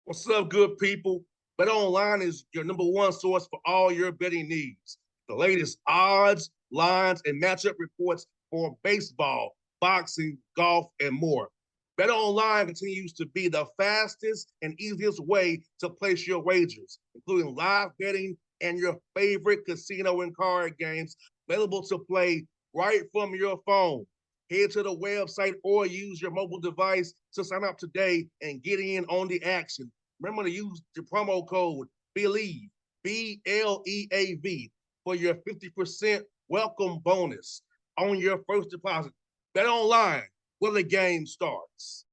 What's up, good people? Bet Online is your number one source for all your betting needs. The latest odds, lines, and matchup reports for baseball, boxing, golf, and more. Bet Online continues to be the fastest and easiest way to place your wagers, including live betting and your favorite casino and card games available to play right from your phone. Head to the website or use your mobile device to sign up today and get in on the action. Remember to use the promo code BELIEVE, BLEAV, for your 50% welcome bonus on your first deposit. Bet online where the game starts.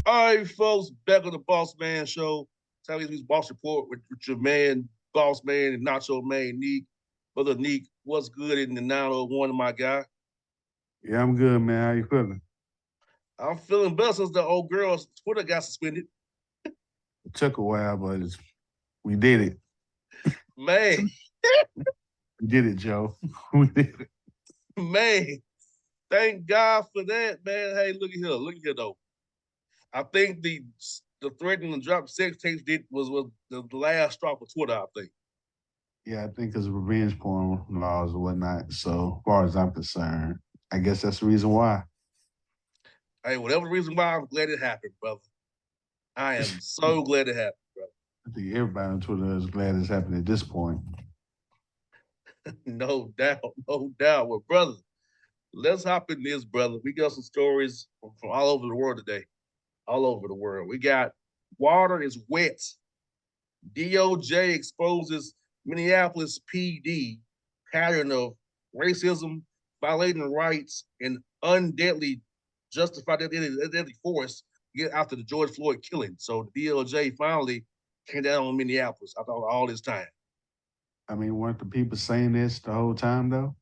All right, folks, back on the Bossman Show. Tell me this Boss Report with your man, Bossman, and Nacho Man, Neek. Brother Neek, what's good in the 901, my guy? Yeah, I'm good, man. How you feeling? I'm feeling better since the old girl's Twitter got suspended. It took a while, but we did it. Man, We did it, Joe. We did it. man, thank God for that, man. Hey, look at here, though. I think the threatening to drop sex tapes was the last straw for Twitter, I think. Yeah, I think it's revenge porn laws or whatnot. So, as far as I'm concerned, I guess that's the reason why. Hey, whatever the reason why, I'm glad it happened, brother. I am so glad it happened, brother. I think everybody on Twitter is glad it's happened at this point. No doubt, no doubt. Well, brother, let's hop in this, brother. We got some stories from all over the world today. All over the world. We got water is wet. DOJ exposes Minneapolis PD pattern of racism, violating rights, and undeadly justified deadly force get after the George Floyd killing. So the DOJ finally came down on Minneapolis after all this time. I mean, weren't the people saying this the whole time, though?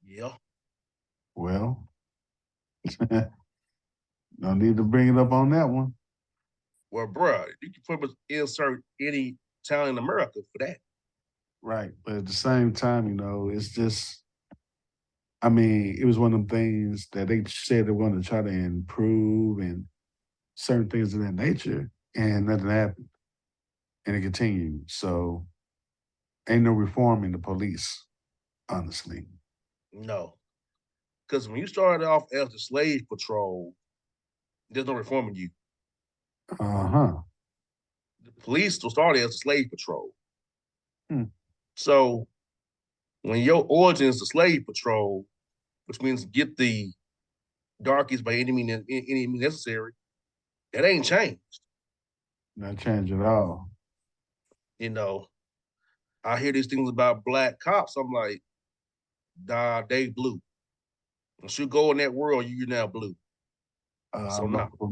Yeah. Well, no need to bring it up on that one. Well, bruh, you can pretty much insert any town in America for that. Right. But at the same time, it's just, I mean, it was one of them things that they said they wanted to try to improve and certain things of that nature, and nothing happened. And it continued. So ain't no reform in the police, honestly. No. Because when you started off as the slave patrol, there's no reforming you. Uh-huh. The police will start as the slave patrol. Hmm. So when your origin is the slave patrol, which means get the darkies by any means necessary, that ain't changed. Not change at all. You know, I hear these things about black cops. I'm like, nah, they blue. Once you go in that world, you're now blue. So But nah.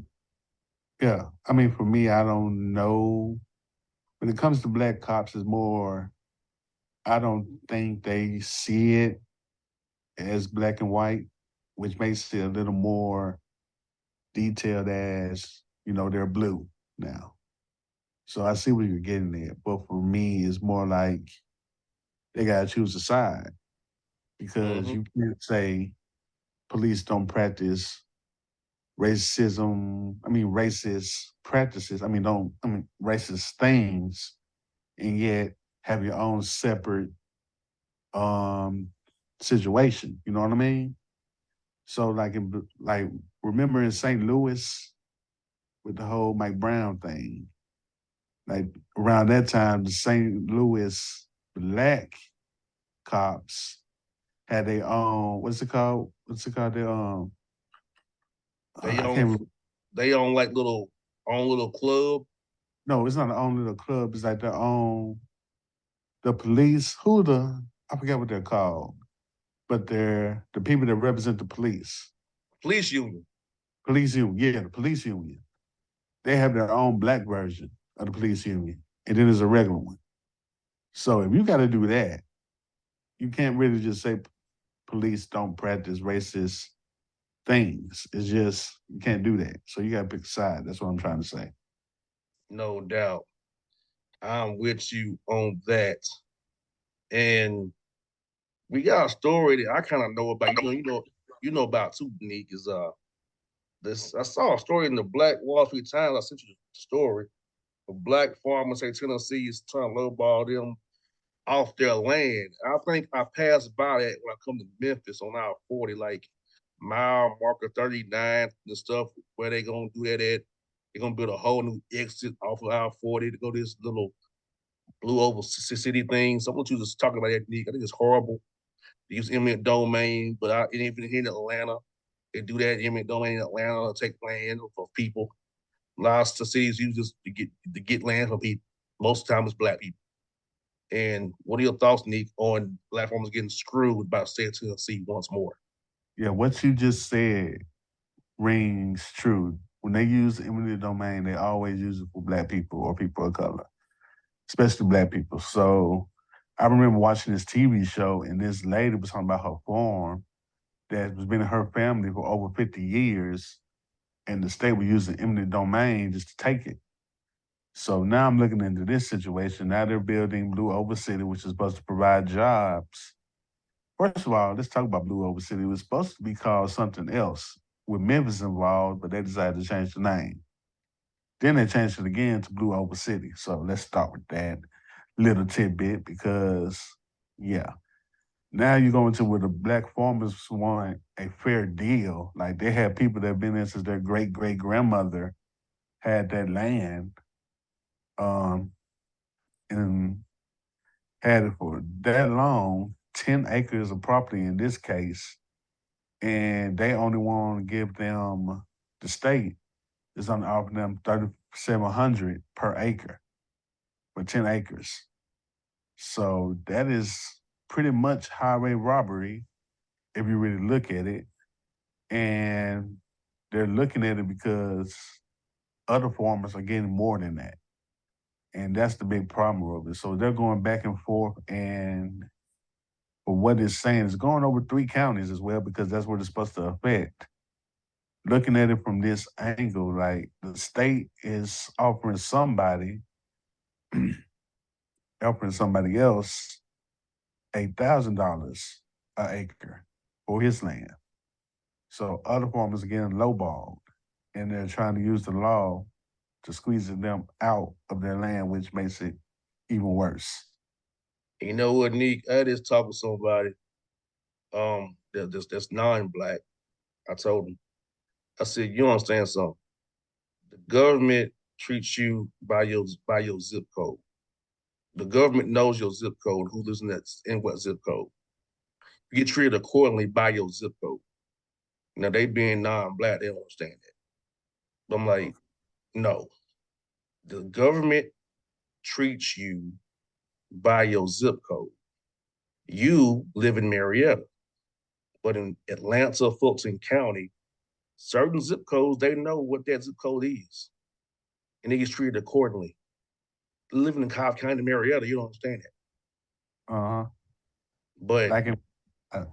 yeah, I mean, for me, I don't know. When it comes to black cops, it's more, I don't think they see it as black and white, which makes it a little more detailed as, they're blue now. So I see what you're getting at. But for me, it's more like they got to choose a side because Mm-hmm. you can't say police don't practice racism, racist practices, racist things, and yet have your own separate um situation. You know what I mean? So like remember in St. Louis with the whole Mike Brown thing, like around that time, the St. Louis black cops had their own, what's it called? What's it called? Their They I can't own remember. they own like little club. No, it's not their own little club. It's like their own, the police. Who the I forget what they're called, but they're the people that represent the police. Police union. Police union, yeah, the police union. They have their own black version of the police union, and then there's a regular one. So if you got to do that, you can't really just say police don't practice racist things. It's just you can't do that. So you got to pick a side. That's what I'm trying to say. No doubt. I'm with you on that. And we got a story that I kind of know about. You know about too, Nick, is this I saw a story in the Black Wall Street Times. I sent you the story. A black farmer say Tennessee is trying to lowball them off their land. I think I passed by that when I come to Memphis on our 40, like mile marker 39 and stuff, where they gonna do that at. They're gonna build a whole new exit off of our 40 to go to this little blue oval city thing. So I want you to just talk about that, Nick. I think it's horrible. They use eminent domain, but even here in Atlanta, they do that eminent domain in Atlanta to take land for people. Lots of cities use this to get land for people. Most of the time, it's black people. And what are your thoughts, Nick, on black farmers getting screwed by the state of Tennessee once more? Yeah, what you just said rings true. When they use eminent domain, they always use it for black people or people of color, especially black people. So I remember watching this TV show, and this lady was talking about her farm that has been in her family for over 50 years, and the state was using eminent domain just to take it. So now I'm looking into this situation. Now they're building Blue Oval City, which is supposed to provide jobs. First of all, let's talk about Blue Oval City. It was supposed to be called something else with Memphis involved, but they decided to change the name. Then they changed it again to Blue Oval City. So let's start with that little tidbit because, yeah. Now you go into where the black farmers want a fair deal. Like they have people that have been there since their great great grandmother had that land, um, and had it for that long, 10 acres of property in this case, and they only want to give them the state is only offering them 3,700 per acre for 10 acres. So that is pretty much highway robbery if you really look at it. And they're looking at it because other farmers are getting more than that. And that's the big problem of it. So they're going back and forth, and for what it's saying, it's going over 3 counties as well because that's what it's supposed to affect. Looking at it from this angle, like the state is offering somebody else $8,000 an acre for his land. So other farmers are getting lowballed, and they're trying to use the law to squeeze them out of their land, which makes it even worse. You know what, Nick? I just talked with somebody that's non-black. I told him, I said, you understand something? The government treats you by your zip code. The government knows your zip code, who lives in what zip code. You get treated accordingly by your zip code. Now they being non-black, they don't understand that. But I'm like, no, the government treats you by your zip code. You live in Marietta, but in Atlanta, Fulton County, certain zip codes, they know what that zip code is, and they get treated accordingly. Living in Cobb County, Marietta, you don't understand that. Uh-huh. But Like, uh,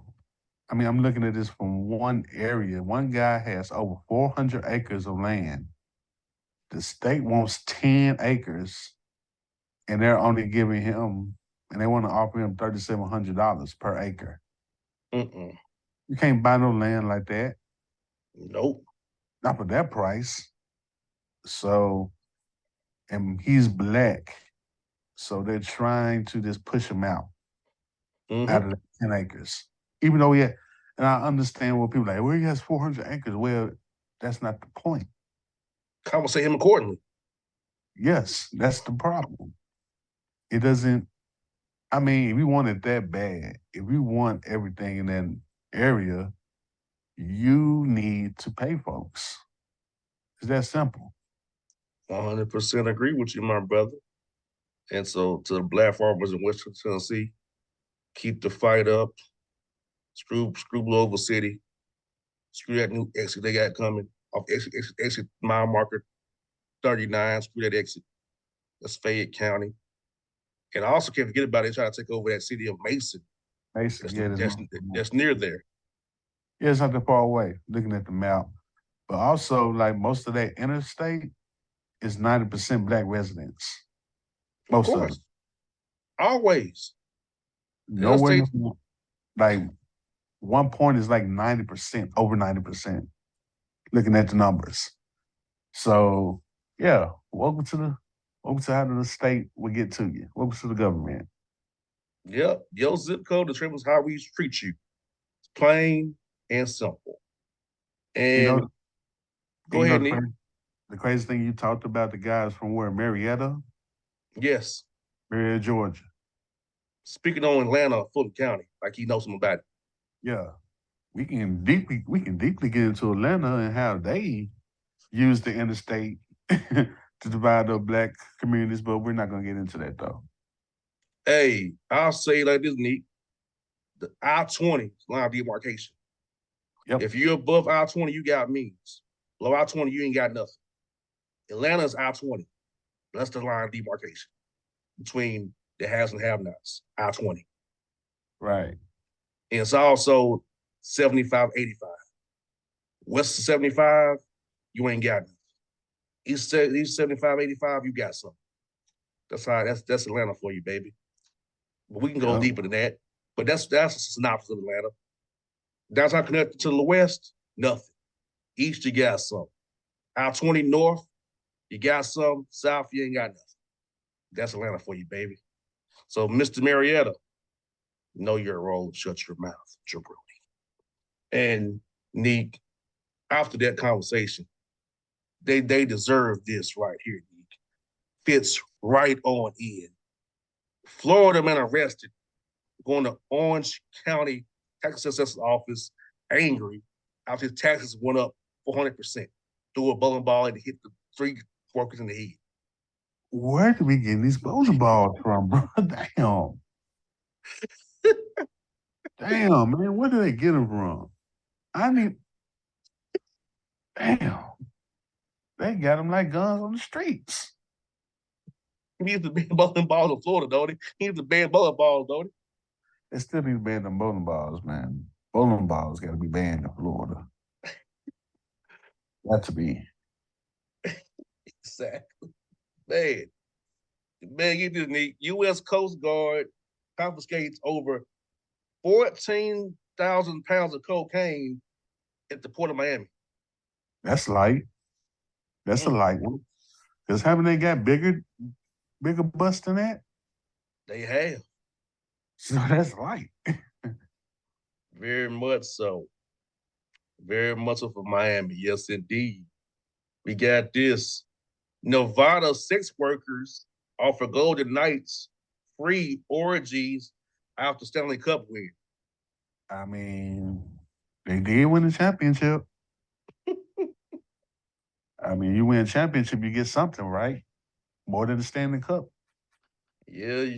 I mean, I'm looking at this from one area. One guy has over 400 acres of land. The state wants 10 acres, and they're only giving him, and they want to offer him $3,700 per acre. mm-mm, You can't buy no land like that, nope. not for that price. So, and he's black. So they're trying to just push him out Mm-hmm. of the 10 acres. Even though he had, and I understand what people are like, well, he has 400 acres. Well, that's not the point. Compensate him accordingly. Yes, that's the problem. It doesn't, I mean, if you want it that bad, if you want everything in that area, you need to pay folks. It's that simple. 100% agree with you, my brother. And so to the black farmers in Western Tennessee, keep the fight up. Screw Louisville City. Screw that new exit they got coming off exit mile marker 39. Screw that exit. That's Fayette County. And I also can't forget about it. Trying to take over that city of Mason. Basically, yeah, That's near there. yeah, it's not that far away. Looking at the map, but also like most of that interstate is 90% black residents. Of Most of it. course. Always. The Nowhere, interstate, like one point is like 90%, over 90%. Looking at the numbers, so yeah, welcome to how the state will get to you. Welcome to the government. yep. Your zip code determines how we treat you. It's plain and simple. You know, And and go you know ahead, Nick. the crazy thing you talked about the guys from where Yes. Marietta, Georgia. Speaking on Atlanta, Fulton County, like he knows something about it. Yeah, we can deeply get into Atlanta and how they use the interstate to divide up black communities, but we're not gonna get into that though. Hey, I'll say like this, Nick. The I-20 line of demarcation. Yep. If you're above I-20, you got means. Below I-20, you ain't got nothing. Atlanta's I-20. That's the line of demarcation between the haves and have-nots, I-20. Right. And it's also 75-85. West of 75, you ain't got nothing. East 75-85, you got something. That's Atlanta for you, baby. But we can go Yep. deeper than that. But that's a synopsis of Atlanta. Downtown connected to the west, nothing. East, you got something. I-20 north, you got some. South, you ain't got nothing. That's Atlanta for you, baby. So, Mr. Marietta, know your role and shut your mouth, jabroni. And Neek, after that conversation, they deserve this right here, Neek. Fits right on in. Florida man arrested going to Orange County tax assessor's office angry after his taxes went up 400%. Threw a bowling ball and hit the three workers in the head. Where do we get these bowling balls from, bro? Damn. Damn, man. Where do they get them from? I mean, damn. They got them like guns on the streets. He needs to ban bowling balls in Florida, don't he? He needs to ban bowling balls, don't he? They still need to ban them bowling balls, man. Bowling balls got to be banned in Florida. Got to be. Exactly. Man, you did neat. U.S. Coast Guard confiscates over 14,000 pounds of cocaine at the port of Miami. That's light. That's a Mm, light one. Because haven't they got bigger busts than that? they have. So that's light. Very much so. Very much so for Miami. Yes, indeed. We got this. Nevada sex workers offer Golden Knights free orgies after Stanley Cup win. I mean, they did win the championship. I mean, you win a championship, you get something, right? More than the Stanley Cup. Yeah,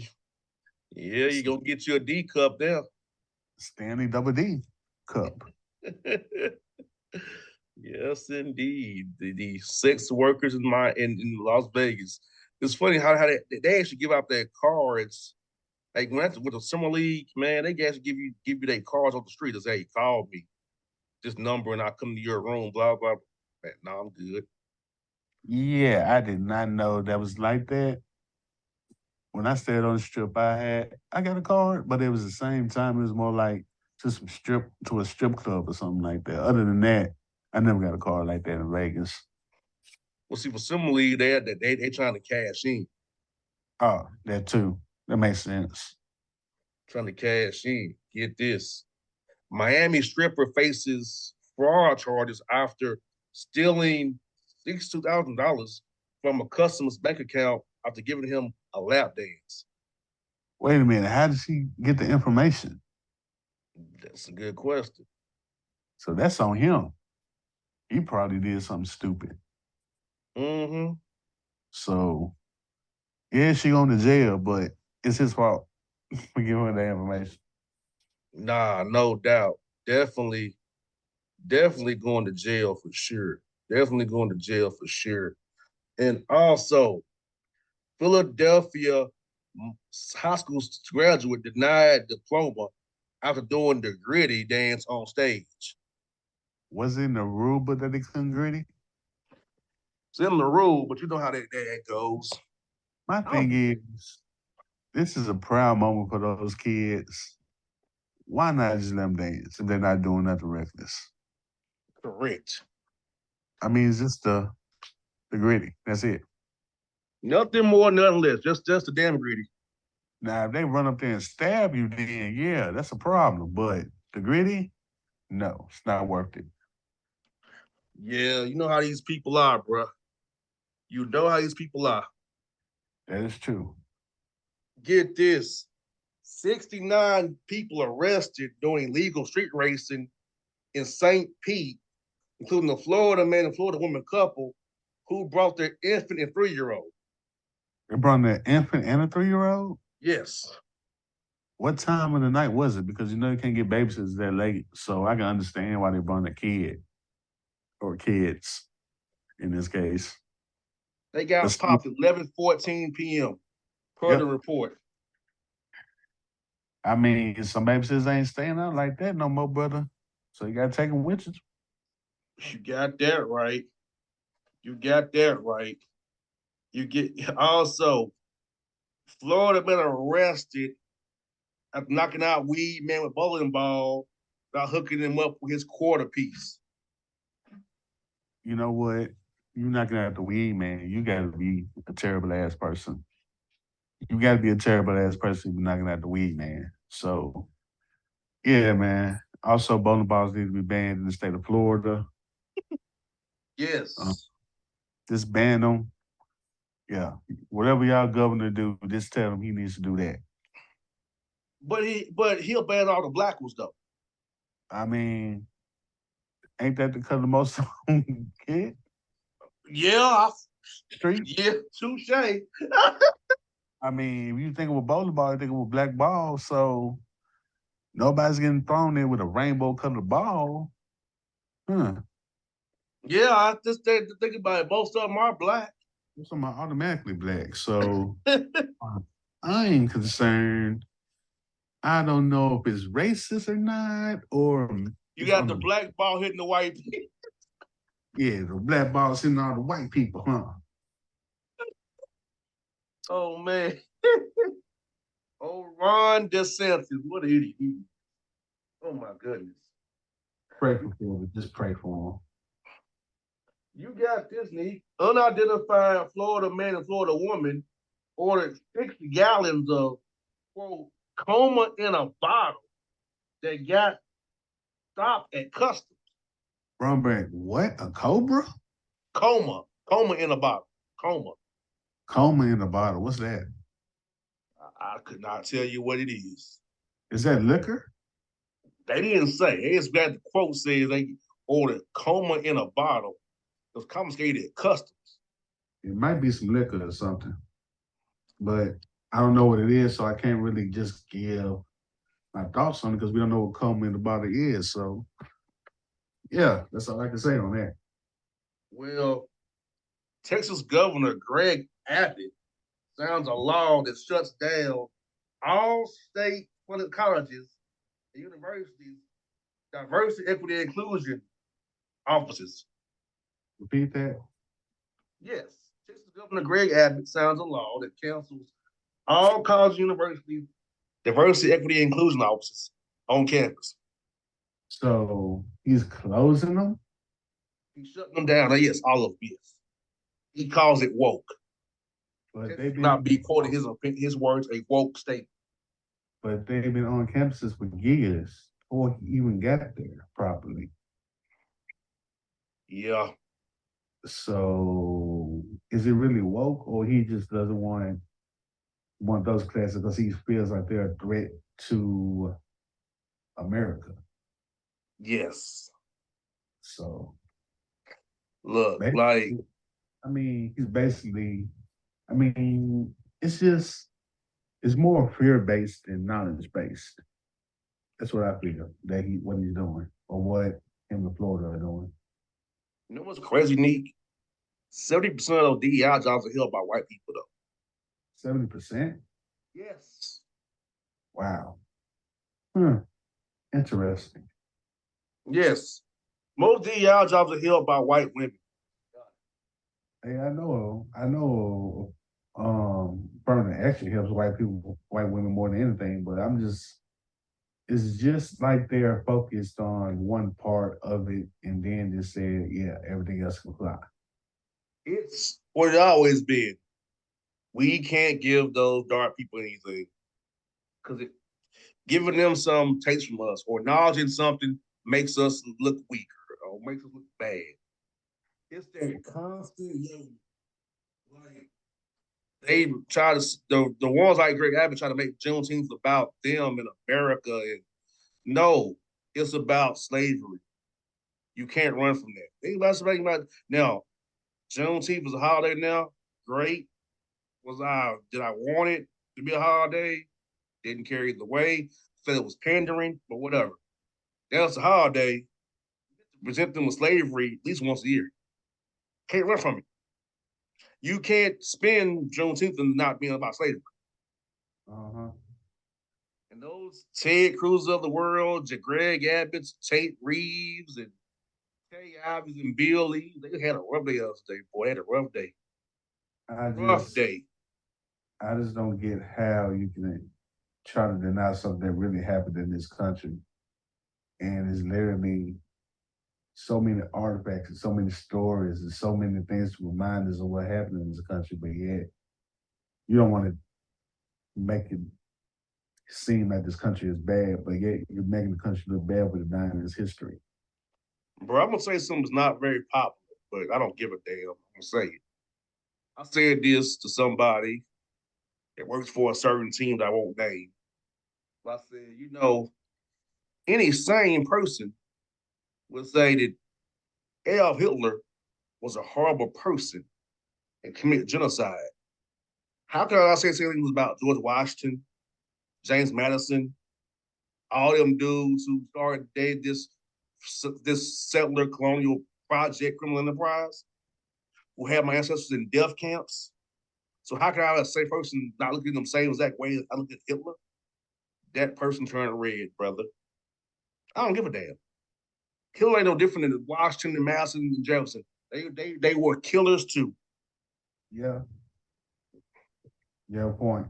you're gonna get you a D cup there. Stanley Double D Cup. Yes, indeed. The sex workers in Las Vegas. It's funny how they actually give out their cards. Like when that's with the summer league, man, they actually give you their cards on the street and say, hey, call me. This number and I'll come to your room, blah, blah, blah. Man, no, I'm good. Yeah, I did not know that was like that. When I stayed on the strip, I got a card, but it was the same time. It was more like to a strip club or something like that. Other than that, I never got a card like that in Vegas. Well, see, for summer league, they trying to cash in. Oh, that too. That makes sense. Trying to cash in. Get this. Miami stripper faces fraud charges after stealing $62,000 from a customer's bank account after giving him a lap dance. Wait a minute. How did she get the information? That's a good question. So that's on him. He probably did something stupid. Mm-hmm. So yeah, she going to jail, but it's his fault for giving her the information. Nah, no doubt. Definitely, definitely going to jail for sure. Definitely going to jail for sure. And also, Philadelphia high school graduate denied diploma after doing the gritty dance on stage. Was it in the Aruba that they couldn't gritty? It's in the rule, but you know how that goes. My thing is, this is a proud moment for those kids. Why not just let them dance if they're not doing nothing reckless? Correct. I mean, it's just the gritty. That's it. Nothing more, nothing less. Just the damn gritty. Now, if they run up there and stab you, then yeah, that's a problem. But the gritty, no, it's not worth it. Yeah, you know how these people are, bro. You know how these people are. That is true. Get this: 69 people arrested doing illegal street racing in St. Pete, including a Florida man and Florida woman couple who brought their infant and 3-year-old. They brought an infant and a 3-year-old. Yes. What time of the night was it? Because you know you can't get babysitters that late, so I can understand why they brought a kid or kids in this case. They got That's, popped at 11:14 p.m. per the yep. report. I mean, some babysitters ain't staying out like that no more, brother. So you gotta take them with you. You got that right. You got that right. You get also Florida been arrested after knocking out weed man with bowling ball by hooking him up with his quarter piece. You know what? You're not gonna have to weed, man. You gotta be a terrible ass person. You gotta be a terrible ass person if you're not gonna have to weed, man. So yeah, man. Also, bowling balls need to be banned in the state of Florida. Uh, Yes. just ban them. Yeah, whatever y'all governor do, just tell him he needs to do that. He'll ban all the black ones though. I mean, ain't that the color most kid Yeah, I, street? yeah, touche. I mean, if you think of a bowling ball, you think of a black ball. So nobody's getting thrown in with a rainbow colored ball. Huh. Yeah, I just think about it. Most of them are black. Somebody automatically black. So I ain't concerned. I don't know if it's racist or not, or You it's got the on black ball hitting the white people. yeah, the black ball sitting all the white people, huh? Oh man. Oh, Ron DeSantis, what an idiot. Oh my goodness. Pray for him. Just pray for him. You got this, Nick. Unidentified Florida man and Florida woman ordered 60 gallons of, quote, coma in a bottle that got stopped at customs. Brumback, what? A cobra? Coma in a bottle. Coma. Coma in a bottle. What's that? I could not tell you what it is. Is that liquor? They didn't say. They just got the quote says they ordered coma in a bottle. It was confiscated at customs. It might be some liquor or something, but I don't know what it is, so I can't really just give my thoughts on it because we don't know what coma in the bottle is. So yeah, that's all I can say on that. Well, Texas Governor Greg Abbott sounds a law that shuts down all state funded colleges and universities diversity, equity, and inclusion offices. Repeat that. Yes, Texas Governor Greg Abbott signs a law that cancels all college universities diversity, equity, and inclusion offices on campus. So he's closing them, He's shutting them down. Now, yes, all of them, yes. He calls it woke. but Texas they've will not been be quoting his words a woke state. but they've been on campuses for years before he even got there properly. Yeah. So is it really woke, or he just doesn't want those classes because he feels like they're a threat to America? Yes. So Look, like basically, I mean, he's basically, I mean, it's just it's more fear based than knowledge based. That's what I feel that what he's doing or what him and Florida are doing. You know what's crazy, Neek? 70% of those DEI jobs are held by white people, though. 70%? Yes. Wow. Hmm. Interesting. Yes. Most DEI jobs are held by white women. Hey, I know Bernie actually helps white people, white women more than anything, but it's just like they're focused on one part of it and then just said, yeah, everything else can fly. It's what it always been. We can't give those dark people anything because giving them some takes from us or acknowledging something makes us look weaker or makes us look bad. It's that constant yelling. Like they try to the ones like Greg Abbott try to make Juneteenth about them in America, and no, it's about slavery. You can't run from that. Think about something about now. Juneteenth is a holiday now. Great. Did I want it to be a holiday? Didn't carry it the way. Felt it was pandering, but whatever. That's a holiday. Present them with slavery at least once a year. Can't run from it. You can't spend Juneteenth and not being about slavery. Uh-huh. And those Ted Cruz of the world, Greg Abbott's, Tate Reeves, and Kay Ives and Bill Lee, they had a rough day yesterday, boy. They had a rough day. I Rough just day. I just don't get how you can try to deny something that really happened in this country. And it's literally so many artifacts and so many stories and so many things to remind us of what happened in this country, but yet you don't want to make it seem like this country is bad, but yet you're making the country look bad with denying its history. Bro, I'm gonna say something's not very popular, but I don't give a damn. I'm gonna say it. I said this to somebody that works for a certain team that I won't name. I said, any sane person would say that Adolf Hitler was a horrible person and committed genocide. How can I say things about George Washington, James Madison, all them dudes who started this settler colonial project criminal enterprise, who had my ancestors in death camps? So how can I say person not look at them same exact way as I looked at Hitler? That person turned red, brother. I don't give a damn. Hitler ain't no different than Washington and Madison and Jefferson. They were killers too. Yeah, yeah, point.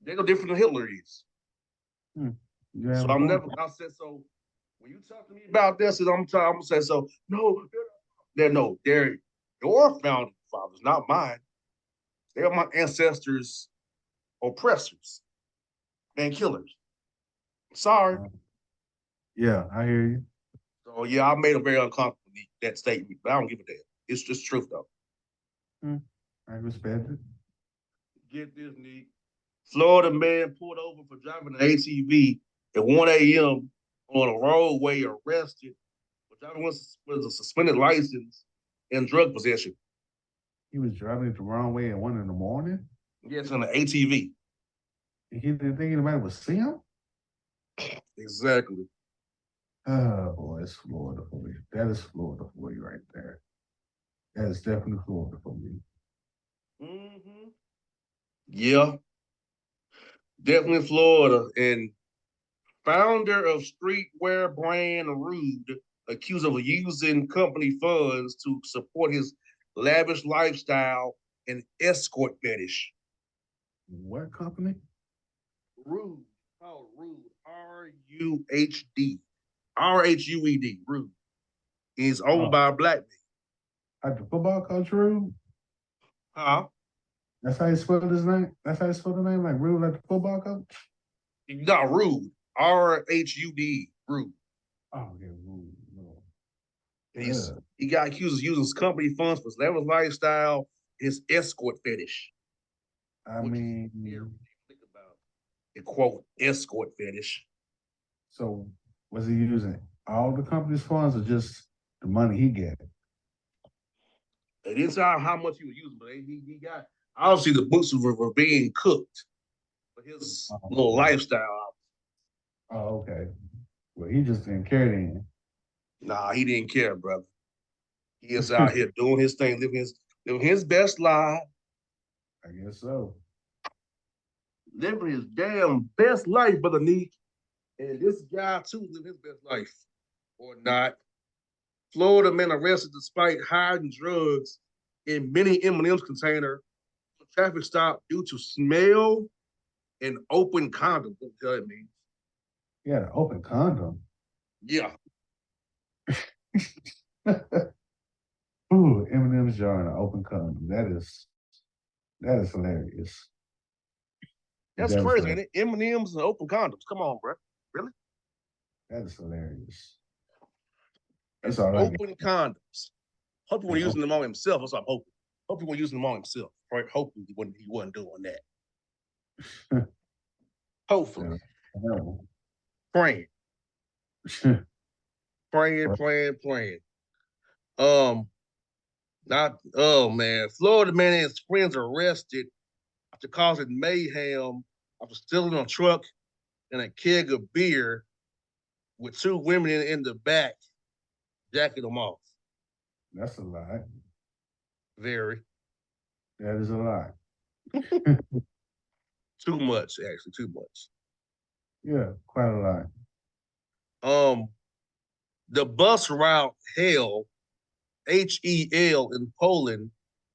They're no different than Hitler is. Hmm. You have So a I'm point. never. I said so. When you talk to me about this, I'm gonna say so. No, they're your founding fathers, not mine. They're my ancestors' oppressors and killers. Sorry. Uh, yeah, I hear you. So yeah, I made a very uncomfortable that statement, but I don't give a damn. It's just truth though. Hmm. I respect it. Get this, Nick. Florida man pulled over for driving an ATV at 1 a.m. on a roadway, arrested for driving with a suspended license and drug possession. He was driving it the wrong way at 1 in the morning. Yes, on an ATV. And he didn't think anybody would see him. Exactly. Oh boy, it's Florida for me. That is Florida for you right there. That is definitely Florida for me. Mm-hmm. Yeah, definitely Florida. And founder of streetwear brand Rude, accused of using company funds to support his lavish lifestyle and escort fetish. What company? Rude, called Rude, RUHD, Rude. Is owned Oh, by a black man. like the football coach Rube. Huh? That's how you spell his name. That's how you spell the name, like Rube, like the football coach. Not Rude, RHUD, Rude. Oh yeah, Rube. No. And Ugh. he got accused of using company funds for his lavish lifestyle, his escort fetish, I which is scary. mean, Think about the quote escort fetish. so was he using all the company's funds or just the money he get? They didn't say how much he was using, but he got obviously the books were being cooked for his Oh, little okay. lifestyle. Oh, okay. Well, he just didn't care then. Nah, he didn't care, brother. He is out here doing his thing, living his best life, I guess so. living his damn best life, brother Neek. And this guy too living his best life, or not. Florida man arrested despite hiding drugs in many M&M's container. Traffic stop due to smell and open condom. What the hell it means? He had an open condom. Yeah, Ooh, Eminem's jar and an open condom. That is hilarious. that's That is crazy, hilarious. ain't it? M&M's and open condoms. Come on, bro. Really? That is hilarious. That's And all I open condoms. Hope he wasn't get. using them on himself. That's what I'm hoping. Hope he wasn't using them on himself. Right? Hoping he wasn't doing that. Hopefully. No. Praying. Praying. Um, not oh man. Florida man and his friends are arrested after causing mayhem after stealing a truck and a keg of beer with two women in the back, jacking them off. That's a lot. Very. That is a lot. Too much, actually, too much. Yeah, quite a lot. Um, the bus route HEL in Poland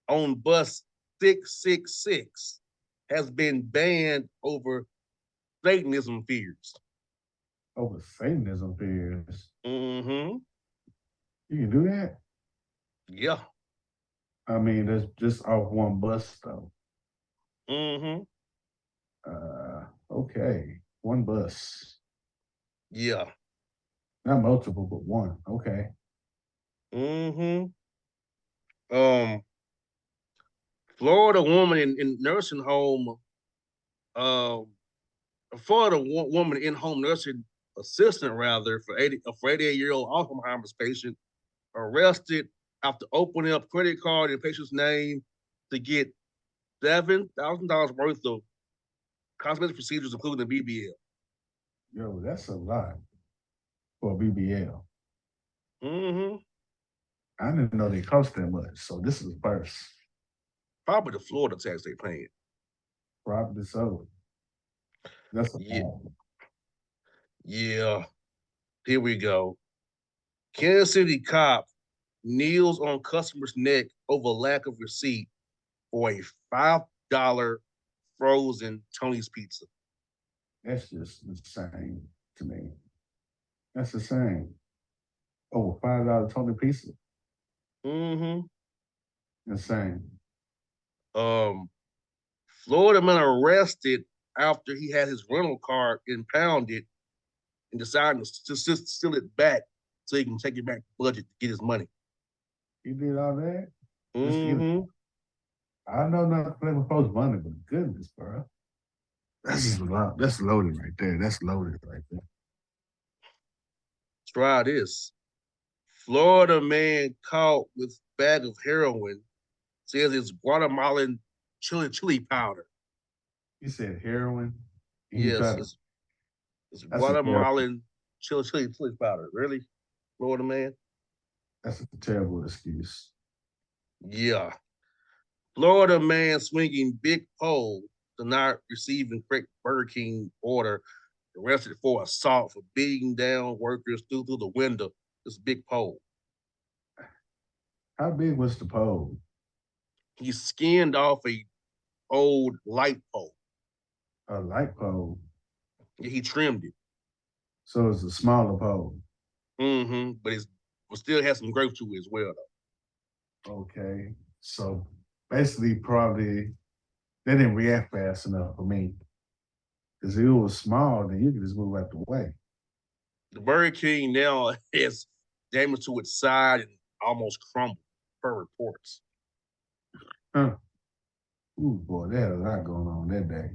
on bus 666 has been banned over Satanism fears. Over Satanism fears. Mm-hmm. You can do that? Yeah. I mean, that's just off one bus though. Mm-hmm. Okay. One bus. Yeah. Not multiple, but one. Okay. Mm-hmm. Um, Florida woman in nursing home, um, Florida woman in home nursing assistant rather for 88-year-old Alzheimer's patient arrested after opening up credit card in patient's name to get $7,000 worth of cosmetic procedures, including the BBL. Yo, that's a lot for a BBL. Mm-hmm. I didn't know they cost that much. So this is first. Probably the Florida tax they paying. Probably so. That's a Yeah, lot. yeah. Here we go. Kansas City cop kneels on customer's neck over lack of receipt for a $5 frozen Tony's pizza. That's just insane to me. That's insane. Over $5 Tony pizza. Mm-hmm. Insane. Um, Florida man arrested after he had his rental car impounded and decided to steal it back so he can take it back to budget to get his money. He did all that just to get. Mm-hmm. I know not to play with folks' money, but goodness, bro. That's just a lot. That's loaded right there. That's loaded right there. Try this. Florida man caught with bag of heroin says it's Guatemalan chili powder. He said heroin. And he Yes, tried to. it's That's a terrible. Guatemalan chili powder. Really, Florida man? That's a terrible excuse. Yeah. Florida man swinging big pole denied receiving correct Burger King order, arrested for assault for beating down workers through the window. This big pole. How big was the pole? He skinned off a old light pole. A light pole. Yeah, he trimmed it. So it's a smaller pole. Mm-hmm. But still has some growth to it as well Okay. So basically, probably they didn't react fast enough for me. Because if it was small, then you could just move out the way. though. The Burger King now has damage to its side and almost crumbled, per reports. Huh. Ooh, boy, they had a lot going on that day.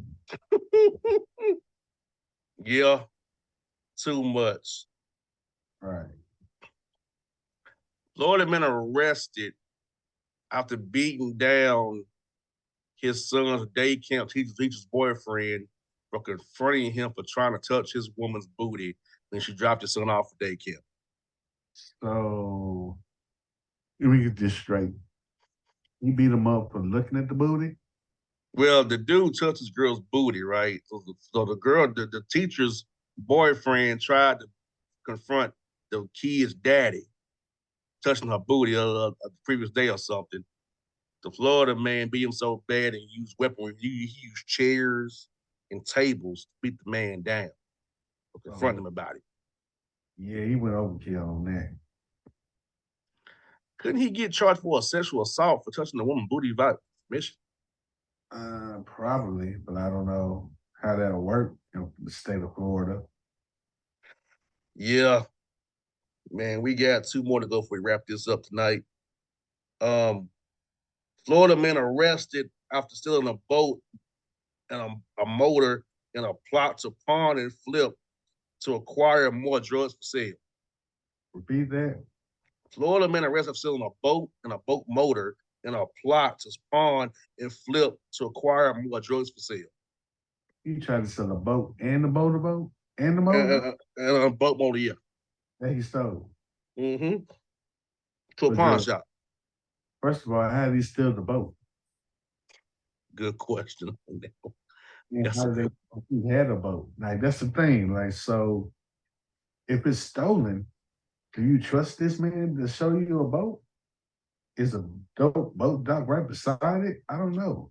Yeah, too much. Right. Florida man arrested after beating down his son's day camp teacher's boyfriend for confronting him for trying to touch his woman's booty when she dropped his son off for daycare. So let me get this straight. He beat him up for looking at the booty. Well, the dude touched his girl's booty, right? So the girl, the teacher's boyfriend tried to confront the kid's daddy touching her booty the previous day or something. The Florida man beat him so bad and used weaponry. He used chairs and tables to beat the man down or confront him about it. Yeah, he went overkill on that. Couldn't he get charged for a sexual assault for touching a woman's booty without permission? Probably, but I don't know how that'll work in the state of Florida. Yeah, man, we got two more to go before we wrap this up tonight. Florida man arrested after stealing a boat and a motor in a plot to pawn and flip to acquire more drugs for sale. Repeat that. Florida man arrested after stealing a boat and a boat motor in a plot to pawn and flip to acquire more drugs for sale. He tried to sell a boat and the motorboat and the motor And a boat motor, yeah. that he stole. Mm-hmm. To a pawn shop. First of all, how did he steal the boat? Good question. And he had a boat. Like, that's the thing. Like, so if it's stolen, do you trust this man to show you a boat? Is a dope boat dock right beside it? I don't know.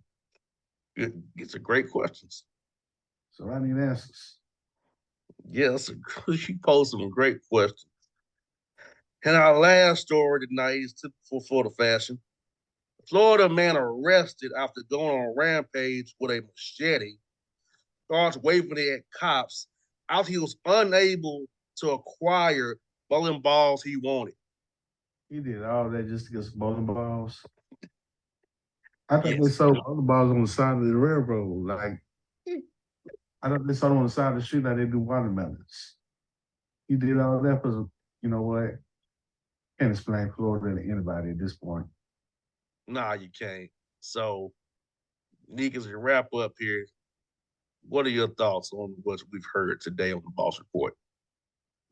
It's a great questions. So I need answers. Yes, she posed some great questions. And our last story tonight is typical Florida fashion. Florida man arrested after going on a rampage with a machete, starts waving it at cops after he was unable to acquire bowling balls he wanted. He did all that just to get some bowling balls. I thought Yes. they sold bowling balls on the side of the railroad. Like, I thought they sold them on the side of the street like they do watermelons. He did all that for, you know what? Can't explain Florida to anybody at this point. Nah, you can't. So, Nick, as we wrap up here, what are your thoughts on what we've heard today on the Boss Report?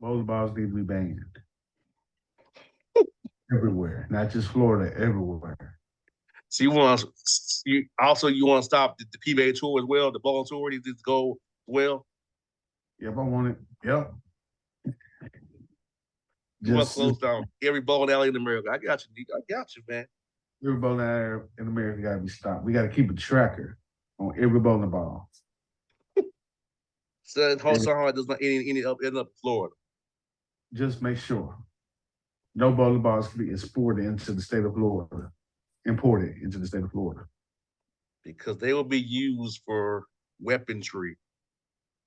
Bowling balls need to be banned. Everywhere, not just Florida, everywhere. So you want to stop the PBA tour as well, the bowling tour needs to go as well. Yep, I want it. Yep. You want to close down every bowling alley in America. I got you, Nick. I got you, man. Every bowling alley in America got to be stopped. We got to keep a tracker on every bowling ball. So it does not end up in Florida. Just make sure no bowling balls can be exported into the state of Florida, imported into the state of Florida. Because they will be used for weaponry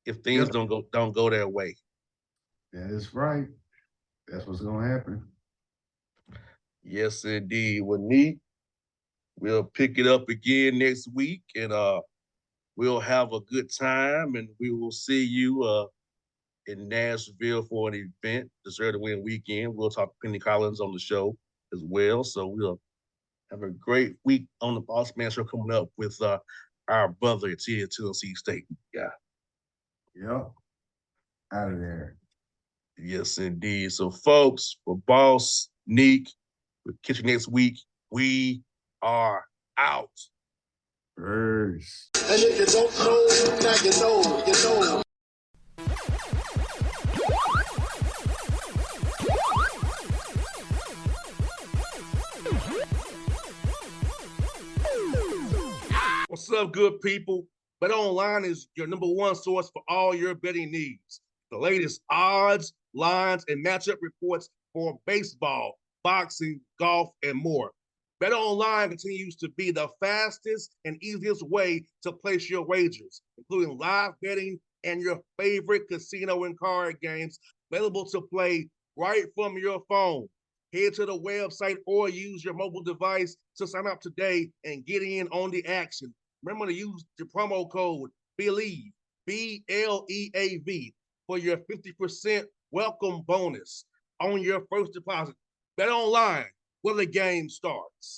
if things don't go their way. That is right. That's what's gonna happen. Yes, indeed. Well, Neat, we'll pick it up again next week, and we'll have a good time, and we will see you in Nashville for an event, Dessert to Win weekend. We'll talk to Penny Collins on the show as well. So we'll have a great week on the Bossman Show coming up with our brother at Tennessee State. Yeah. Yep. Out of there. Yes, indeed. So, folks, for Boss, Neek, we'll catch you next week. We are out. Peace. And if you don't know, now you know. What's up, good people? BetOnline is your number one source for all your betting needs. The latest odds, lines, and matchup reports for baseball, boxing, golf, and more. BetOnline continues to be the fastest and easiest way to place your wagers, including live betting and your favorite casino and card games available to play right from your phone. Head to the website or use your mobile device to sign up today and get in on the action. Remember to use the promo code BELIEVE, BLEAV, for your 50% welcome bonus on your first deposit. Bet online where the game starts.